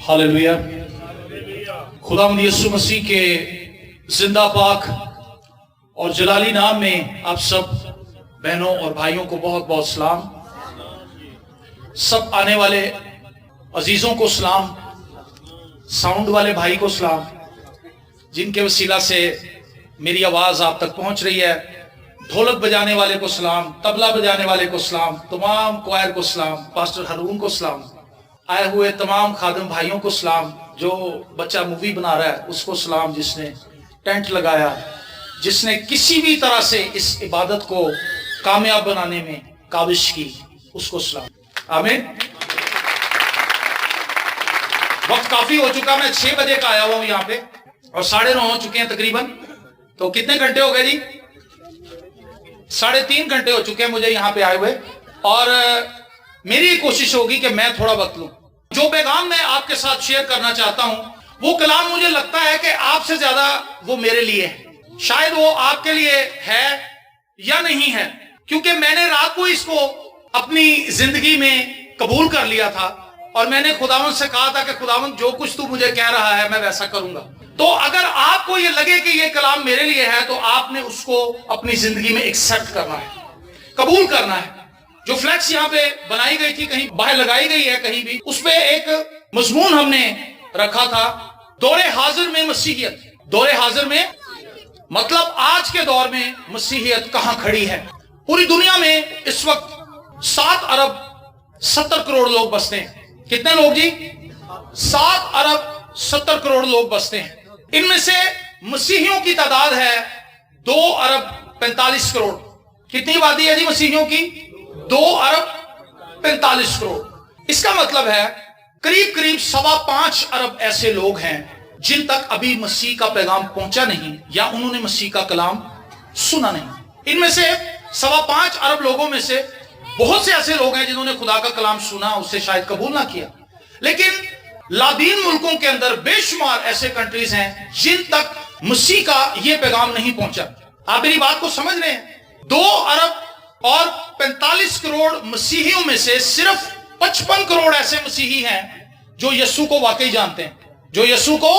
Hallelujah. खुदावंद यीशु मसीह के जिंदा पाक और जलाली नाम में आप सब बहनों और भाइयों को बहुत बहुत सलाम। सब आने वाले अजीजों को सलाम, साउंड वाले भाई को सलाम, जिनके वसीला से मेरी आवाज आप तक पहुंच रही है। ढोलक बजाने वाले को सलाम, तबला बजाने वाले को सलाम, तमाम क्वायर को सलाम, पास्टर हारून को सलाम, आए हुए तमाम खादम भाइयों को सलाम, जो बच्चा मूवी बना रहा है उसको सलाम, जिसने टेंट लगाया, जिसने किसी भी तरह से इस इबादत को कामयाब बनाने में काविश की, उसको सलाम। आमीन। वक्त काफी हो चुका, मैं 6 बजे का आया हुआ हूं यहाँ पे और 9:30 हो चुके हैं तकरीबन। तो कितने घंटे हो गए जी? 3.5 घंटे हो चुके हैं मुझे यहाँ पे आए हुए। और मेरी कोशिश होगी कि मैं थोड़ा वक्त लूं। जो पैगाम मैं आपके साथ शेयर करना चाहता हूं, वो कलाम मुझे लगता है कि आपसे ज्यादा वो मेरे लिए है। शायद वो आपके लिए है या नहीं है, क्योंकि मैंने रात को इसको अपनी जिंदगी में कबूल कर लिया था और मैंने खुदावंद से कहा था कि खुदावंद जो कुछ तू मुझे कह रहा है मैं वैसा करूंगा। तो अगर आपको ये लगे कि ये कलाम मेरे लिए है तो आपने उसको अपनी जिंदगी में एक्सेप्ट करना है, कबूल करना है। जो फ्लैक्स यहाँ पे बनाई गई थी, कहीं बाहर लगाई गई है कहीं भी, उस पे एक मजमून हमने रखा था, दौरे हाजिर में मसीहियत। दौरे हाजिर में मतलब आज के दौर में मसीहियत कहां खड़ी है। पूरी दुनिया में इस वक्त 7 अरब 70 करोड़ लोग बसते हैं। कितने लोग जी? 7 अरब 70 करोड़ लोग बसते हैं। इनमें से मसीहियों की तादाद है 2 अरब 45 करोड़। कितनी आबादी है जी मसीहियों की? 2 अरब 45 करोड़। इसका मतलब है करीब करीब 5.25 अरब ऐसे लोग हैं जिन तक अभी मसीह का पैगाम पहुंचा नहीं या उन्होंने मसीह का कलाम सुना नहीं। इनमें से 5.25 अरब लोगों में से बहुत से ऐसे लोग हैं जिन्होंने खुदा का कलाम सुना, उसे शायद कबूल ना किया। लेकिन लादीन मुल्कों के अंदर बेशुमार ऐसे कंट्रीज हैं जिन तक मसीह का यह पैगाम नहीं पहुंचा। आप मेरी बात को समझ रहे हैं? 2 अरब और 45 करोड़ मसीहियों में से सिर्फ 55 करोड़ ऐसे मसीही हैं जो यीशु को वाकई जानते हैं, जो यीशु को।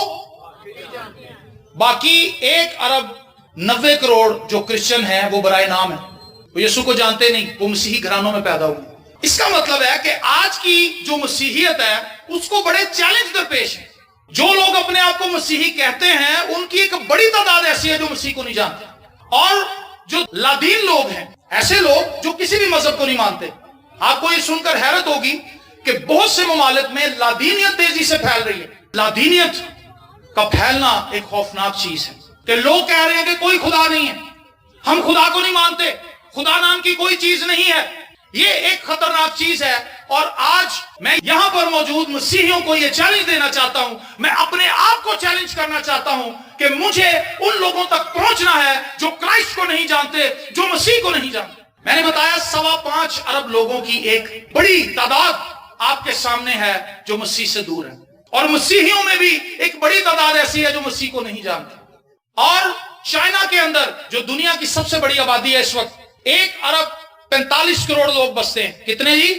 बाकी 1 अरब 90 करोड़ जो क्रिश्चियन हैं वो बराए नाम है, वो यीशु को जानते नहीं, वो मसीही घरानों में पैदा हुए। इसका मतलब है कि आज की जो मसीहियत है उसको बड़े चैलेंज दरपेश है। जो लोग अपने आप को मसीही कहते हैं उनकी एक बड़ी तादाद ऐसी है जो मसीह को नहीं जानते। और जो लादीन लोग हैं, ऐसे लोग जो किसी भी मजहब को नहीं मानते। आपको ये सुनकर हैरत होगी कि बहुत से ममालिक में लादीनियत तेजी से फैल रही है। लादीनियत का फैलना एक खौफनाक चीज है कि लोग कह रहे हैं कि कोई खुदा नहीं है, हम खुदा को नहीं मानते, खुदा नाम की कोई चीज नहीं है। ये एक खतरनाक चीज है। और आज मैं यहां पर मौजूद मसीहियों को यह चैलेंज देना चाहता हूं, मैं अपने आप को चैलेंज करना चाहता हूं कि मुझे उन लोगों तक पहुंचना है जो क्राइस्ट को नहीं जानते, जो मसीह को नहीं जानते। मैंने बताया 5.25 अरब लोगों की एक बड़ी तादाद आपके सामने है जो मसीह से दूर है, और मसीहियों में भी एक बड़ी तादाद ऐसी है जो मसीह को नहीं जानते। और चाइना के अंदर जो दुनिया की सबसे बड़ी आबादी है इस वक्त, 1 अरब 45 करोड़ लोग बसते हैं। कितने जी?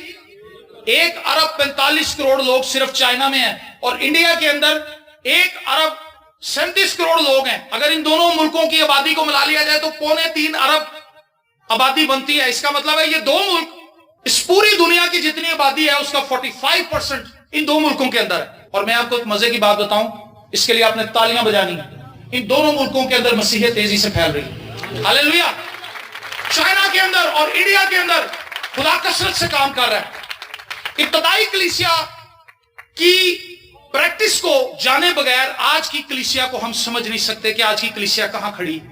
1 अरब 45 करोड़ लोग सिर्फ चाइना में हैं। और इंडिया के अंदर 1 अरब 37 करोड़ लोग हैं। अगर इन दोनों मुल्कों की आबादी को मिला लिया जाए तो 2.25 अरब आबादी बनती है। इसका मतलब है ये 2 मुल्क, इस पूरी दुनिया की जितनी आबादी है उसका 45% इन 2 मुल्कों के अंदर है। और मैं आपको एक मजे की बात बताऊं, इसके लिए आपने तालियां बजानी है। इन दोनों मुल्कों के अंदर मसीहियत तेजी से फैल रही है। हालेलुया। चाइना के अंदर और इंडिया के अंदर खुदा कसरत से काम कर रहा है। इब्तदाई कलीसिया की प्रैक्टिस को जाने बगैर आज की कलीसिया को हम समझ नहीं सकते कि आज की कलीसिया कहां खड़ी है।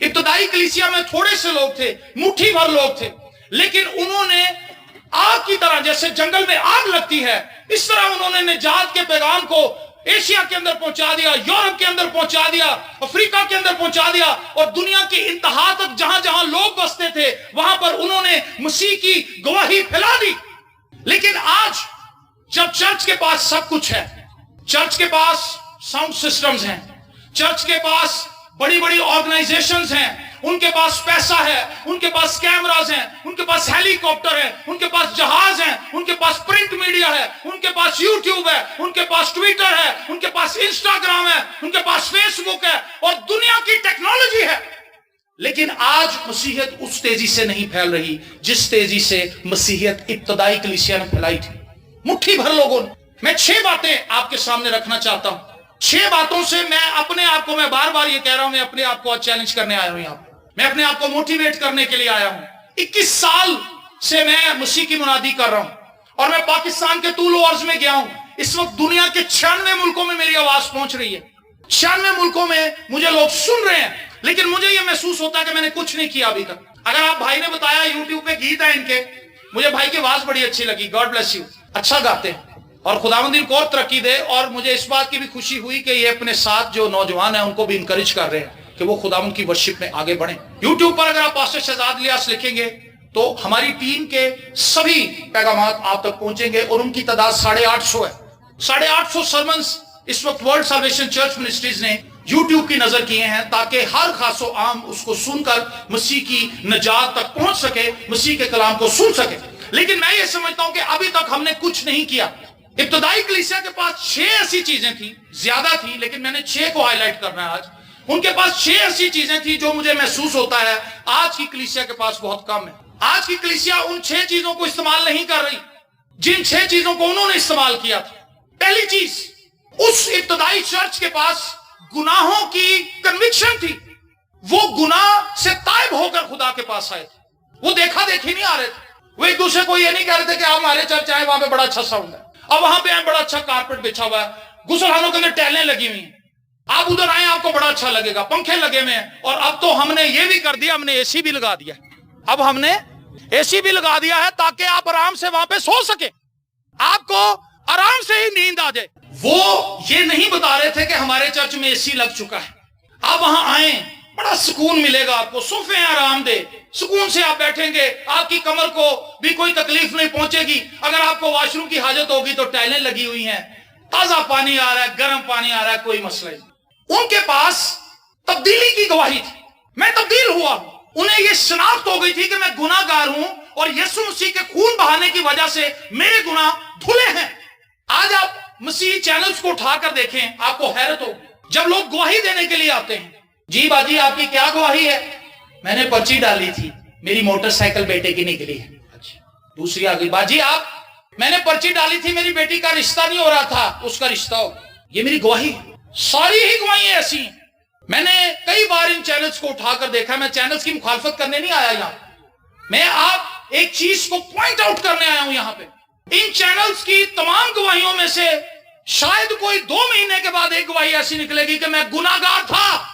इब्तदाई कलीसिया में थोड़े से लोग थे, मुट्ठी भर लोग थे, लेकिन उन्होंने आग की तरह, जैसे जंगल में आग लगती है, इस तरह उन्होंने निजात के पैगाम को एशिया के अंदर पहुंचा दिया, यूरोप के अंदर पहुंचा दिया, अफ्रीका के अंदर पहुंचा दिया, और दुनिया की इंतहा तक जहां जहां लोग बसते थे वहां पर उन्होंने मसीह की गवाही फैला दी। लेकिन आज जब चर्च के पास सब कुछ है, चर्च के पास साउंड सिस्टम्स हैं, चर्च के पास बड़ी बड़ी ऑर्गेनाइजेशंस हैं, उनके पास पैसा है, उनके पास कैमराज हैं, उनके पास हेलीकॉप्टर है, उनके पास जहाज है, उनके पास प्रिंट मीडिया है, उनके पास यूट्यूब है, उनके पास ट्विटर है, उनके पास इंस्टाग्राम है, उनके पास फेसबुक है और दुनिया की टेक्नोलॉजी है। लेकिन आज मसीहियत उस तेजी से नहीं फैल रही जिस तेजी से मसीहियत इब्तदाई कलीसिया ने फैलाई थी, मुट्ठी भर लोगों ने। मैं 6 बातें आपके सामने रखना चाहता हूं। 6 बातों से मैं अपने आप को, मैं बार बार ये कह रहा हूं, मैं अपने आप को चैलेंज करने आया हूं यहां पे, मैं अपने आप को मोटिवेट करने के लिए आया हूं। 21 साल से मैं मसीह की मुनादी कर रहा हूं और मैं पाकिस्तान के तूल अर्ज में गया हूं। इस वक्त दुनिया के 96 मुल्कों में मेरी आवाज पहुंच रही है। 96 मुल्कों में मुझे लोग सुन रहे हैं, लेकिन मुझे यह महसूस होता है कि मैंने कुछ नहीं किया अभी तक। अगर आप, भाई ने बताया यूट्यूब पे गीत है इनके, मुझे भाई की आवाज बड़ी अच्छी लगी, गॉड ब्लेस यू, अच्छा गाते हैं और खुदावंद इनको और तरक्की दे। और मुझे इस बात की भी खुशी हुई कि ये अपने साथ जो नौजवान है उनको भी इंकरेज कर रहे हैं कि वो खुदावंद की वर्शिप में आगे बढ़े। यूट्यूब पर अगर आप पास्टर शहजाद इलियास लिखेंगे तो हमारी टीम के सभी पैगामात आप तक पहुंचेंगे और उनकी तादाद 850 है। 850 सरमन्स इस वक्त वर्ल्ड साल्वेशन चर्च मिनिस्ट्रीज ने यूट्यूब की नजर किए हैं ताकि हर खासो आम उसको सुनकर मसीह की नजात तक पहुंच सके, मसीह के कलाम को सुन सके। लेकिन मैं ये समझता हूं कि अभी तक हमने कुछ नहीं किया। इब्तदाई कलीसिया के पास 6 ऐसी चीजें थी, ज्यादा थी लेकिन मैंने 6 को हाईलाइट करना है आज। उनके पास 6 ऐसी चीजें थी जो मुझे महसूस होता है आज की कलीसिया के पास बहुत कम है। आज की कलीसिया उन 6 चीजों को इस्तेमाल नहीं कर रही जिन 6 चीजों को उन्होंने इस्तेमाल किया था। पहली चीज, उस इब्तदाई चर्च के पास गुनाहों की कन्विक्शन थी। वो गुनाह से ताइब होकर खुदा के पास आए थे। वो देखा देखी नहीं आ रहे थे। वो एक दूसरे को ये नहीं कह रहे थे कि आप हमारे चर्च आए, वहां पे बड़ा अच्छा साउंड है, अब वहां पे बड़ा अच्छा कारपेट बिछा हुआ है, गुसलखानों के अंदर टैलें लगी हुई हैं, आप उधर आए आपको बड़ा अच्छा लगेगा, पंखे लगे हुए हैं। और अब तो हमने ये भी कर दिया, हमने एसी भी लगा दिया। अब हमने एसी भी लगा दिया है ताकि आप आराम से वहां पे सो सके, आपको आराम से ही नींद आ जाए। वो ये नहीं बता रहे थे कि हमारे चर्च में एसी लग चुका है, आप वहां आए, बड़ा सुकून मिलेगा आपको, सोफे हैं आरामदेह, सुकून से आप बैठेंगे, आपकी कमर को भी कोई तकलीफ नहीं पहुंचेगी। अगर आपको वॉशरूम की हाजत होगी तो टाइलें लगी हुई हैं, ताजा पानी आ रहा है, गर्म पानी आ रहा है, कोई मसला नहीं। उनके पास तब्दीली की गवाही थी, मैं तब्दील हुआ। उन्हें यह शनाख्त हो गई थी कि मैं गुनाहगार हूं और यीशु मसीह के खून बहाने की वजह से मेरे गुनाह धुले हैं। आज आप मसीह चैनल्स को उठाकर देखें, आपको हैरत होगी जब लोग गवाही देने के लिए आते हैं। जी बाजी आपकी क्या गवाही है? मैंने पर्ची डाली थी, मेरी मोटरसाइकिल बेटे की निकली है। अच्छा, दूसरी आ गई, बाजी आप, मैंने पर्ची डाली थी, मेरी बेटी का रिश्ता नहीं हो रहा था, उसका रिश्ता हो। ये मेरी गवाही। सारी ही गवाहियां ऐसी हैं। मैंने कई बार इन चैनल्स को उठाकर देखा। मैं चैनल्स की मुखालफत करने नहीं आया यहां, मैं आप एक चीज को पॉइंट आउट करने आया हूं यहां पे। इन चैनल्स की तमाम गवाहियों में से शायद कोई 2 महीने के बाद एक गवाही ऐसी निकलेगी कि मैं गुनाहगार था,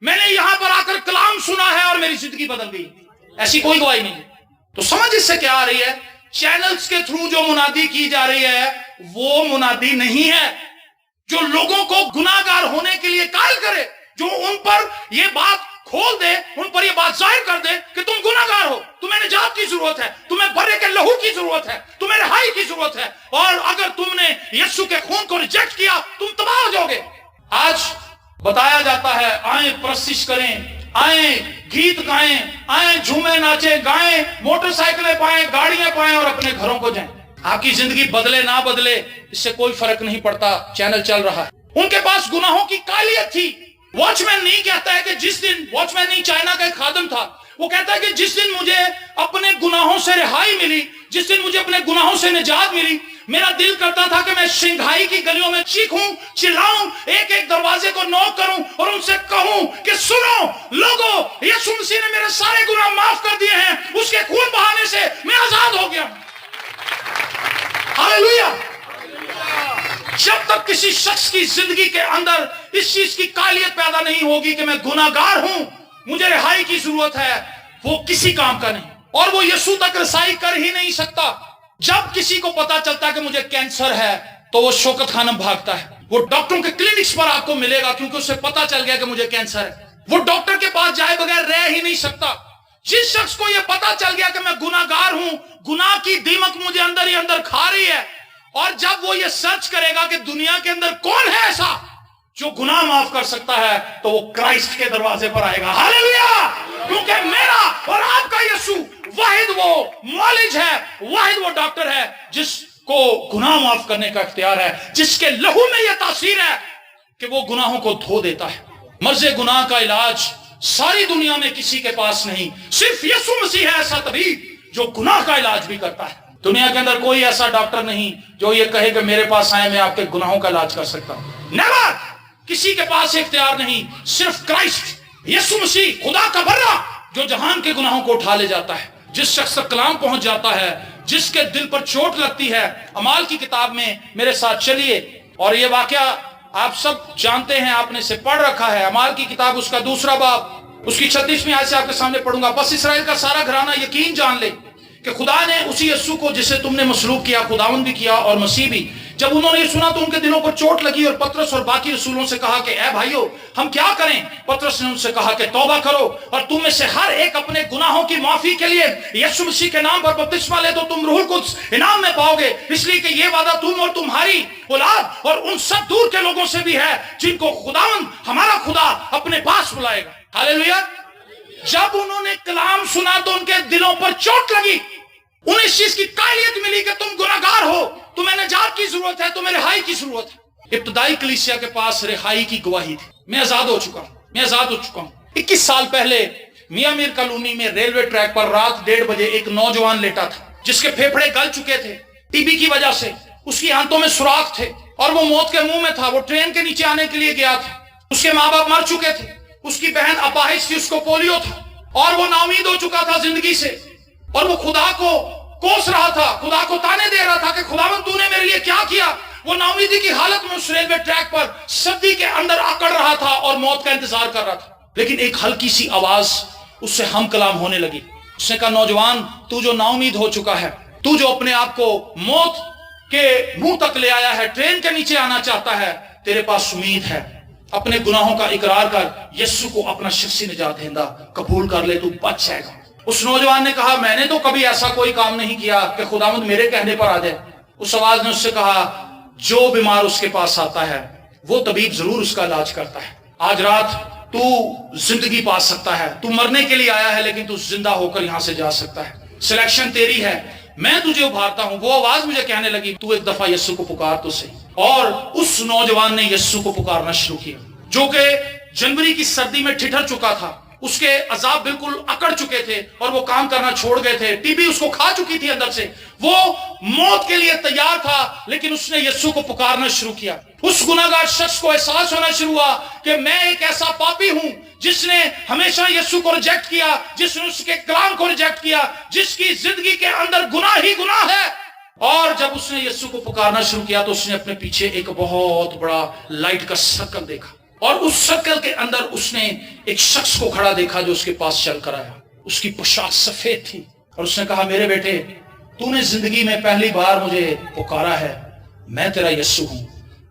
मैंने यहां पर आकर कलाम सुना है और मेरी जिंदगी बदल गई। ऐसी कोई गवाही नहीं है। तो समझ इससे क्या आ रही है? चैनल्स के थ्रू जो मुनादी की जा रही है वो मुनादी नहीं है जो लोगों को गुनाहगार होने के लिए कायल करे, जो उन पर यह बात खोल दे, उन पर यह बात जाहिर कर दे कि तुम गुनाहगार हो, तुम्हें निजात की जरूरत है, तुम्हें बर्रे के लहू की जरूरत है, तुम्हें रिहाई की जरूरत है, और अगर तुमने यीशु के खून को रिजेक्ट किया तुम तबाह हो जाओगे। आज बताया जाता है आए प्रशिश करें, आए गीत गाएं, आए झूमे नाचे गाएं, मोटरसाइकिलें पाएं, गाड़ियां पाएं और अपने घरों को जाएं। आपकी जिंदगी बदले ना बदले इससे कोई फर्क नहीं पड़ता, चैनल चल रहा है। उनके पास गुनाहों की कालियत थी। वॉचमैन नहीं कहता है कि जिस दिन, वॉचमैन नहीं चाइना का एक खादम था, वो कहता है कि जिस दिन मुझे अपने गुनाहों से रिहाई मिली, जिस दिन मुझे अपने गुनाहों से निजात मिली, मेरा दिल करता था कि मैं शंघाई की गलियों में चीखूं, चिल्लाऊं, एक एक दरवाजे को नॉक करूं और उनसे कहूं कि सुनो लोगों, यीशु मसीह ने मेरे सारे गुनाह माफ कर दिए हैं, उसके खून बहाने से मैं आजाद हो गया। हालेलुया। जब तक किसी शख्स की जिंदगी के अंदर इस चीज की कालियत पैदा नहीं होगी कि मैं गुनाहगार हूं, मुझे रिहाई की जरूरत है, वो किसी काम का नहीं, और वो यीशु तक रसाई कर ही नहीं सकता। जब किसी को पता चलता है कि मुझे कैंसर है तो वो शौकत खानम भागता है, वो डॉक्टरों के क्लिनिक्स पर आपको मिलेगा क्योंकि उसे पता चल गया कि मुझे कैंसर है। वो डॉक्टर के पास जाए बगैर रह ही नहीं सकता। जिस शख्स को यह पता चल गया कि मैं गुनाहगार हूं, गुनाह की दीमक मुझे अंदर ही अंदर खा रही है, और जब वो ये सर्च करेगा कि दुनिया के अंदर कौन है ऐसा जो गुनाह माफ कर सकता है तो वो क्राइस्ट के दरवाजे पर आएगा। हालेलुया! क्योंकि मेरा और आपका यीशु वाहिद वो मुआलिज है, वाहिद वो डॉक्टर है जिसको गुनाह माफ करने का इख्तियार है, जिसके लहू में यह तासीर है कि वो गुनाहों को धो देता है। मर्ज़े गुनाह का इलाज सारी दुनिया में किसी के पास नहीं, सिर्फ यीशु मसीह है ऐसा तबीब जो गुनाह का इलाज भी करता है। दुनिया के अंदर कोई ऐसा डॉक्टर नहीं जो ये कहे कि मेरे पास आए मैं आपके गुनाहों का इलाज कर सकता हूं। नेवर! किसी के पास इख्तियार नहीं, सिर्फ क्राइस्ट यीशु मसीह, खुदा का बर्रा, जो जहान के गुनाहों को उठा ले जाता है। जिस शख्स तक कलाम पहुंच जाता है, जिसके दिल पर चोट लगती है। अमाल की किताब में मेरे साथ चलिए, और ये वाकया आप सब जानते हैं, आपने से पढ़ रखा है। अमाल की किताब उसका 2 बाब उसकी 36वीं आयत से आपके सामने पढ़ूंगा। बस इसराइल का सारा घराना यकीन जान ले कि खुदा ने उसी यीशु को जिसे तुमने मसलूब किया, खुदावंद भी किया और मसीह भी, जब उन्होंने ये सुना तो उनके दिलों पर चोट लगी और पतरस और बाकी रसूलों से कहा कि ए भाइयों हम क्या करें। पतरस ने उनसे कहा कि तौबा करो और तुम में से हर एक अपने गुनाहों की माफी के लिए यीशु मसीह के नाम पर बपतिस्मा ले, तो तुम रूहुल कुद्स इनाम में पाओगे, इसलिए कि ये वादा तुम और तुम्हारी औलाद और उन सब दूर के लोगों से भी है जिनको खुदावंद हमारा खुदा अपने पास बुलाएगा। हालेलुया! जब उन्होंने कलाम सुना तो उनके दिलों पर चोट लगी, उन्हें इस चीज की कायलियत मिली कि तुम गुनाहगार हो, तुम्हें निजात की जरूरत है, तुम्हें रिहाई की जरूरत है। इब्तदाई कलीसिया के पास रिहाई की गवाही थी। मैं आजाद हो चुका हूं। 21 साल पहले मियां मीर कॉलोनी में रेलवे ट्रैक पर रात 1:30 बजे एक नौजवान लेटा था जिसके फेफड़े गल चुके थे टीबी की वजह से, उसकी आंतों में सुराख थे और वो मौत के मुंह में था। वो ट्रेन के नीचे आने के लिए गया था। उसके माँ बाप मर चुके थे, उसकी बहन अपाहिज थी, उसको पोलियो था और वो नाउमीद हो चुका था जिंदगी से। और वो खुदा को कोस रहा था, खुदा को ताने दे रहा था कि खुदावंद तूने मेरे लिए क्या किया। वो नाउमीदी की हालत में उस रेलवे ट्रैक पर सर्दी के अंदर आकड़ रहा था और मौत का इंतजार कर रहा था। लेकिन एक हल्की सी आवाज उससे हम कलाम होने लगी। उसने कहा, नौजवान, तू जो नाउमीद हो चुका है, तू जो अपने आप को मौत के मुंह तक ले आया है, ट्रेन के नीचे आना चाहता है, तेरे पास उम्मीद है। अपने गुनाहों का इकरार कर, यीशु को अपना शख्सी निजात देंदा कबूल कर ले, तू बच जाएगा। उस नौजवान ने कहा, मैंने तो कभी ऐसा कोई काम नहीं किया कि खुदावंद मेरे कहने पर आ जाए। उस आवाज ने उससे कहा, जो बीमार उसके पास आता है वो तबीब जरूर उसका इलाज करता है। आज रात तू जिंदगी पा सकता है, तू मरने के लिए आया है लेकिन तू जिंदा होकर यहां से जा सकता है। सिलेक्शन तेरी है, मैं तुझे उभारता हूं। वो आवाज मुझे कहने लगी, तू एक दफा यीशु को पुकार तो सही। और उस नौजवान ने यीशु को पुकारना शुरू किया, जो कि जनवरी की सर्दी में ठिठर चुका था। उसके अजाब बिल्कुल अकड़ चुके थे और वो काम करना छोड़ गए थे। टीबी उसको खा चुकी थी अंदर से। वो मौत के लिए तैयार था, लेकिन उसने यीशु को पुकारना शुरू किया। उस गुनाहगार शख्स को एहसास होना शुरू हुआ कि मैं एक ऐसा पापी हूं जिसने हमेशा यीशु को रिजेक्ट किया, जिसने उसके कलाम को रिजेक्ट किया, जिसकी जिंदगी के अंदर गुनाह ही गुनाह है। और जब उसने यीशु को पुकारना शुरू किया तो उसने अपने पीछे एक बहुत बड़ा लाइट का सर्कल देखा, और उस सर्कल के अंदर उसने एक शख्स को खड़ा देखा जो उसके पास चल कर आया। उसकी पोशाक सफेद थी और उसने कहा, मेरे बेटे, तूने जिंदगी में पहली बार मुझे पुकारा है। मैं तेरा यीशु हूं,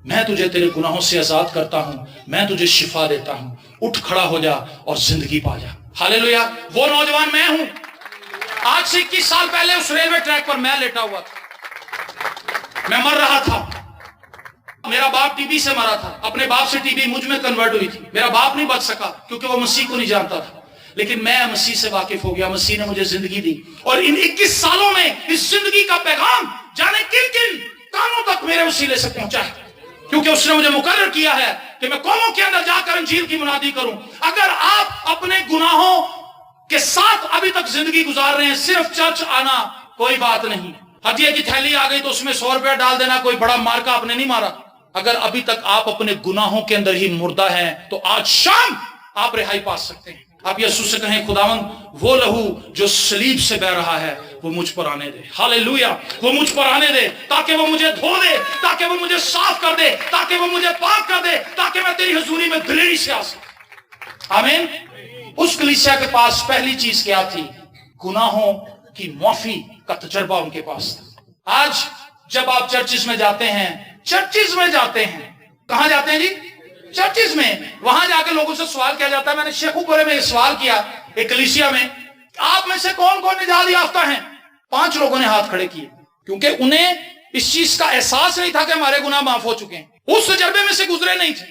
मैं तुझे तेरे गुनाहों से आजाद करता हूं, मैं तुझे शिफा देता हूं। उठ खड़ा हो जा और जिंदगी पा जा। हालेलुया! वो नौजवान मैं हूं। आज से 21 साल पहले उस रेलवे ट्रैक पर मैं लेटा हुआ था, मैं मर रहा था। मेरा बाप टीबी से मरा था, अपने बाप से टीबी मुझ में कन्वर्ट हुई थी। मेरा बाप नहीं बच सका क्योंकि वो मसीह को नहीं जानता था, लेकिन मैं मसीह से वाकिफ हो गया। मसीह ने मुझे जिंदगी दी और इन 21 सालों में इस जिंदगी का पैगाम जाने किन किन कानों तक मेरे वसीले से पहुंचा है, क्योंकि उसने मुझे मुकर्रर किया है कि मैं कौमों के अंदर जाकर इंजील की मुनादी करूं। अगर आप अपने गुनाहों के साथ अभी तक जिंदगी गुजार रहे हैं, सिर्फ चर्च आना कोई बात नहीं, हदिये की थैली आ गई तो उसमें 100 रुपया डाल देना, कोई बड़ा मार्का आपने नहीं मारा। अगर अभी तक आप अपने गुनाहों के अंदर ही मुर्दा हैं तो आज शाम आप रिहाई पा सकते हैं। आप यीशु से कहें, खुदावंद, वो लहू जो सलीब से बह रहा है वो मुझ पर आने दे। हालेलुया! वो मुझ पर आने दे ताकि वो मुझे धो दे, ताकि वो मुझे साफ कर दे, ताकि वो मुझे पाक कर दे, ताकि मैं तेरी हुजूरी में दिलेरी से आ सकूं। आमीन। उस कलीसिया के पास पहली चीज क्या थी? गुनाहों की माफी का तजर्बा उनके पास था। आज जब आप चर्चिस में जाते हैं, कहां जाते हैं जी? चर्चिस में। वहां जाकर लोगों से सवाल किया जाता है। मैंने शेखुपुरे में सवाल किया एक कलीसिया में, आप में से कौन कौन निजात याफ्ता हैं? 5 लोगों ने हाथ खड़े किए, क्योंकि उन्हें इस चीज का एहसास नहीं था कि हमारे गुनाह माफ हो चुके हैं। उस तजर्बे में से गुजरे नहीं थे।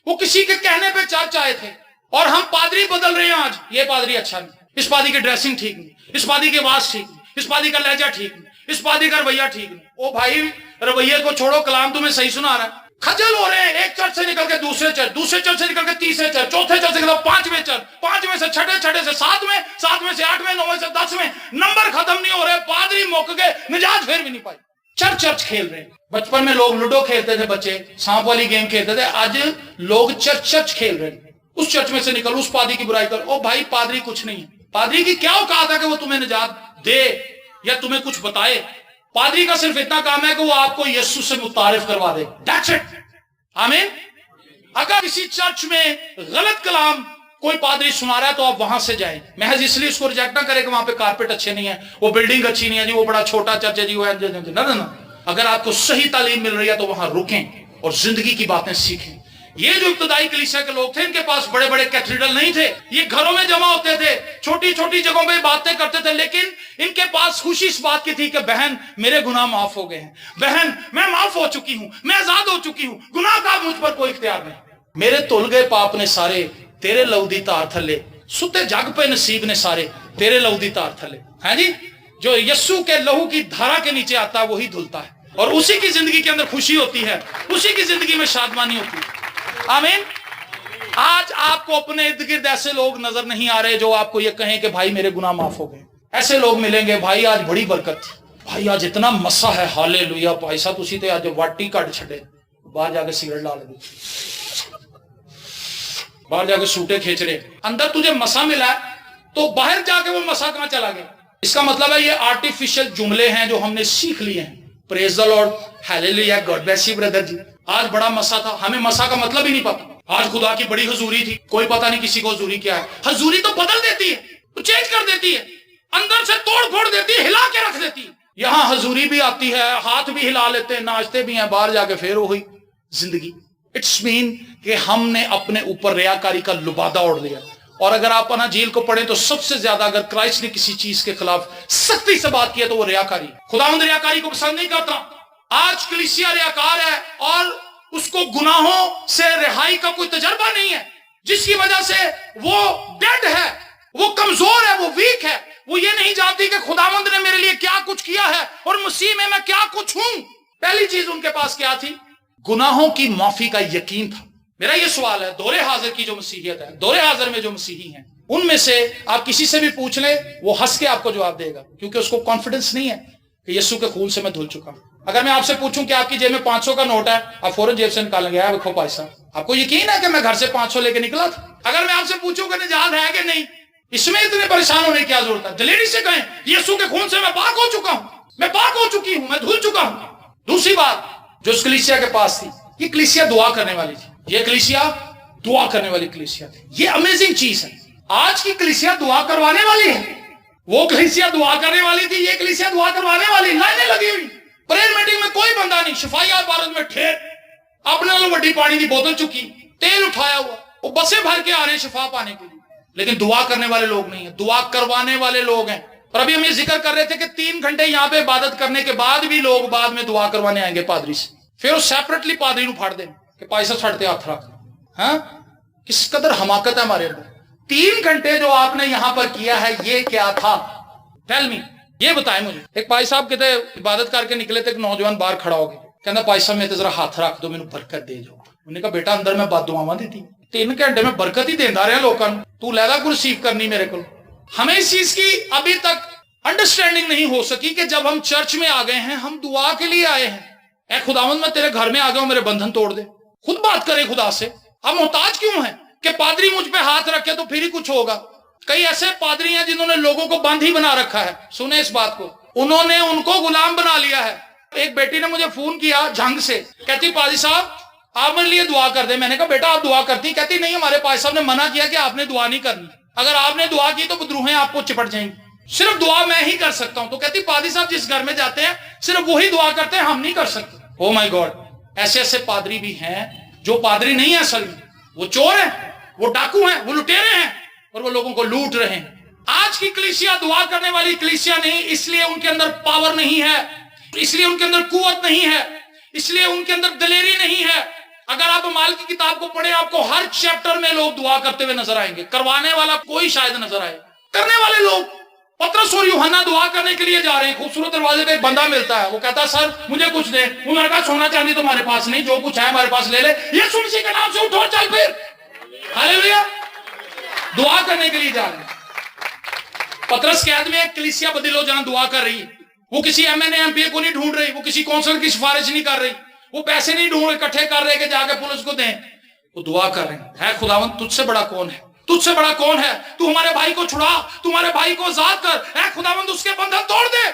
वो किसी के कहने पे चर्च आए थे, और हम पादरी बदल रहे हैं आज। ये पादरी अच्छा नहीं, इस पादरी की ड्रेसिंग ठीक नहीं, इस पादरी की आवाज ठीक नहीं, इस पादरी का लहजा ठीक नहीं, इस पादरी का रवैया ठीक नहीं। ओ भाई, रवैये को छोड़ो, कलाम तुम्हें सही सुना रहा है। खजल हो रहे हैं, एक चर्च से निकल के दूसरे चर्च, दूसरे चर्च से निकल के तीसरे चर्च, चौथे चर्च से निकल पांचवें चर्च, पांचवें से छठे, छठे से सातवें, सातवें से आठवें, नौवें से 10वें, नंबर खत्म नहीं हो रहे, पादरी मुक गए, निजात फिर भी नहीं पाई। चर्च चर्च खेल रहे हैं। बचपन में लोग लूडो खेलते थे, बच्चे सांप वाली गेम खेलते थे, आज लोग चर्च चर्च खेल रहे हैं। उस चर्च में से निकल, उस पादरी की बुराई कर। ओ भाई, पादरी कुछ नहीं है। पादरी की क्या औकात है कि वो तुम्हें निजात दे या तुम्हें कुछ बताए? पादरी का सिर्फ इतना काम है कि वो आपको यीशु से मुतारिफ करवा दे, दैट्स इट। आमीन। अगर किसी चर्च में गलत कलाम कोई पादरी सुना रहा है तो आप वहां से जाएं। महज इसलिए उसको रिजेक्ट ना करें कि वहां पे कारपेट अच्छे नहीं है, वो बिल्डिंग अच्छी नहीं है जी, वो बड़ा छोटा चर्च है जी, वो ना। अगर आपको सही तालीम मिल रही है तो वहां रुकें और जिंदगी की बातें सीखें। ये जो इब्तदाई कलीसिया के लोग थे, इनके पास बड़े बड़े कैथेड्रल नहीं थे, ये घरों में जमा होते थे, छोटी छोटी जगहों पे बातें करते थे, लेकिन इनके पास खुशी इस बात की थी कि बहन मेरे गुनाह माफ हो गए हैं, बहन मैं माफ हो चुकी हूं, मैं आजाद हो चुकी हूं, गुनाह का मुझ पर कोई इख्तियार नहीं, मेरे तुल गए पाप ने सारे तेरे लौदी तार थले, सुते जग पे नसीब ने सारे तेरे लौदी तार थले। है जी, जो यस्सु के लहू की धारा के नीचे आता है वही धुलता है, और उसी की जिंदगी के अंदर खुशी होती है, उसी की जिंदगी में शादमानी होती है। आमीन। आज आपको अपने इर्द गिर्द ऐसे लोग नजर नहीं आ रहे जो आपको ये कहें कि भाई मेरे गुनाह माफ हो गए। ऐसे लोग मिलेंगे, भाई आज बड़ी बरकत थी, भाई आज इतना मसा है, हालेलुया, भाई साहब तुसी ते आज वाटी कट छड़े, बाहर जाके सिगरेट ला ले, बाहर जाके सूटे खींच रहे, अंदर तुझे मसा मिला है तो बाहर जाके वो मसा कहां चला गया? इसका मतलब है ये आर्टिफिशियल जुमले हैं जो हमने सीख लिए हैं। Praise the Lord, hallelujah, God bless you brother ji, आज बड़ा मसा था, हमें मसा का मतलब ही नहीं पता। आज खुदा की बड़ी हजूरी थी, कोई पता नहीं किसी को हजूरी क्या है। हजूरी तो बदल देती है, तो चेंज कर देती है, अंदर से तोड़ फोड़ देती है, हिला के रख देती है। यहां हजूरी भी आती है, हाथ भी हिला लेते हैं, नाचते भी हैं, बाहर जाके फिर वही जिंदगी। इट्स मीन कि हमने अपने ऊपर रियाकारी का लुबादा ओढ़ लिया। और अगर आप अनाजील को पढ़ें तो सबसे ज्यादा अगर क्राइस्ट ने किसी चीज के खिलाफ सख्ती से बात की है तो वो रियाकारी। खुदावंद रियाकारी को पसंद नहीं करता। आज कलीसिया रियाकार है और उसको गुनाहों से रिहाई का कोई तजर्बा नहीं है, जिसकी वजह से वो डेड है, वो कमजोर है, वो वीक है। वो ये नहीं जानती कि खुदावंद ने मेरे लिए क्या कुछ किया है और मसीह में मैं क्या कुछ हूं। पहली चीज उनके पास क्या थी? गुनाहों की माफी का यकीन था। मेरा ये सवाल है, दौरे हाजिर की जो मसीहियत है, दौरे हाजिर में जो मसीही हैं, उनमें से आप किसी से भी पूछ लें, वो हंस के आपको जवाब देगा, क्योंकि उसको कॉन्फिडेंस नहीं है कि यीशु के खून से मैं धुल चुका हूं। अगर मैं आपसे पूछूं कि आपकी जेब में 500 का नोट है, आप फौरन जेब से निकालेंगे, यार देखो भाई साहब, आपको यकीन है कि मैं घर से 500 लेके निकला था? अगर मैं आपसे पूछूं कि निजात है कि नहीं, इसमें इतने परेशान होने की क्या जरूरत है? जलेडी से कहें यीशु के खून से मैं पाक हो चुका हूं, मैं पाक हो चुकी हूं, मैं धुल चुका हूं। दूसरी बात जो इस कलीसिया के पास थी, ये कलीसिया दुआ करने वाली थी। ये कलीसिया दुआ करने वाली कलीसिया थी। ये अमेजिंग चीज है। आज की कलीसिया दुआ करवाने वाली है, वो कलीसिया दुआ करने वाली थी, ये कलीसिया दुआ करवाने वाली। लाइनें लगी हुई, प्रेयर मीटिंग में कोई बंदा नहीं, शफाया भारत में ठेर, अपने वालों बड़ी पानी की बोतल चुकी, तेल उठाया हुआ, वो बसें भर के आ रहे हैं शफा पाने के लिए, लेकिन दुआ करने वाले लोग नहीं है, दुआ करवाने वाले लोग हैं। और अभी हम ये जिक्र कर रहे थे कि 3 घंटे यहाँ पे इबादत करने के बाद भी लोग बाद में दुआ करवाने आएंगे पादरी से, फिर वो सेपरेटली पादरी को फाड़ देंगे कि पैसा छड़ते हाथ रख। हाँ, किस कदर हमाकत है हमारे अंदर। 3 घंटे जो आपने यहां पर किया है, ये क्या था? टेल मी, ये बताएं मुझे। एक भाई साहब कहते इबादत करके निकले थे, एक नौजवान बाहर खड़ा हो गया, कहता भाई साहब मैं जरा हाथ रख दो, मैंने बरकत दे जाओ। उन्होंने कहा बेटा अंदर मैं बददुआवां दी थी, 3 घंटे में बरकत ही देता रहा लोगों को, तू लैदा को रिसीव करनी मेरे को। हमें इस चीज की अभी तक अंडरस्टैंडिंग नहीं हो सकी कि जब हम चर्च में आ गए हैं, हम दुआ के लिए आए हैं। ऐ खुदावंद मैं तेरे घर में आ गया हूं, मेरे बंधन तोड़ दे। खुद बात करे खुदा से। हम मोहताज क्यों हैं कि पादरी मुझ पे हाथ रखे तो फिर ही कुछ होगा? कई ऐसे पादरी हैं जिन्होंने लोगों को बंद ही बना रखा है। सुने इस बात को, उन्होंने उनको गुलाम बना लिया है। एक बेटी ने मुझे फोन किया झंग से, कहती पादरी साहब आप मेरे लिए दुआ कर दे। मैंने कहा बेटा आप दुआ करती? कहती नहीं, हमारे पादरी साहब ने मना किया कि आपने दुआ नहीं करनी, अगर आपने दुआ की तो बदरूहें आपको चिपट जाएंगी, सिर्फ दुआ मैं ही कर सकता हूं। तो कहती पादरी साहब जिस घर में जाते हैं सिर्फ वही दुआ करते हैं, हम नहीं कर सकते। ओ माय गॉड, ऐसे ऐसे पादरी भी हैं जो पादरी नहीं है, असल में वो चोर हैं, वो डाकू हैं, वो लुटेरे हैं और वो लोगों को लूट रहे हैं। आज की कलीसिया दुआ करने वाली कलीसिया नहीं, इसलिए उनके अंदर पावर नहीं है, इसलिए उनके अंदर कुव्वत नहीं है, इसलिए उनके अंदर दलेरी नहीं है। अगर آپ اعمال کی کتاب کو پڑھیں آپ کو ہر چیپٹر میں لوگ دعا کرتے ہوئے نظر آئیں گے. کروانے والا کوئی شاید نظر آئے, کرنے والے لوگ. پطرس اور یوحنا دعا کرنے کے لیے جا رہے ہیں, خوبصورت دروازے پہ ایک بندہ ملتا ہے, وہ کہتا ہے سر مجھے کچھ دیں. انہوں نے کہا سونا چاندی تمہارے پاس نہیں, جو کچھ ہے ہمارے پاس لے لے. یسوع مسیح کے نام سے اٹھو چل پھر. ہاللیلویا. دعا کرنے کے لیے جا رہے ہیں. پطرس قید میں ایک کلیسیا بدل و جان دعا کر رہی ہے. وہ کسی M N A M P A کو نہیں ڈھونڈ رہی, وہ کسی کونسل کی سفارش نہیں کر رہی, وہ پیسے نہیں ڈھونڈ اکٹھے کر رہے کہ جا کے پولیس کو دیں. وہ دعا کر رہے ہیں, ہے خداوند تجھ سے بڑا کون ہے, تجھ سے بڑا کون ہے, تو ہمارے بھائی کو چھڑا, تمہارے بھائی کو آزاد کر, اے خداوند اس کے بندھن توڑ دے.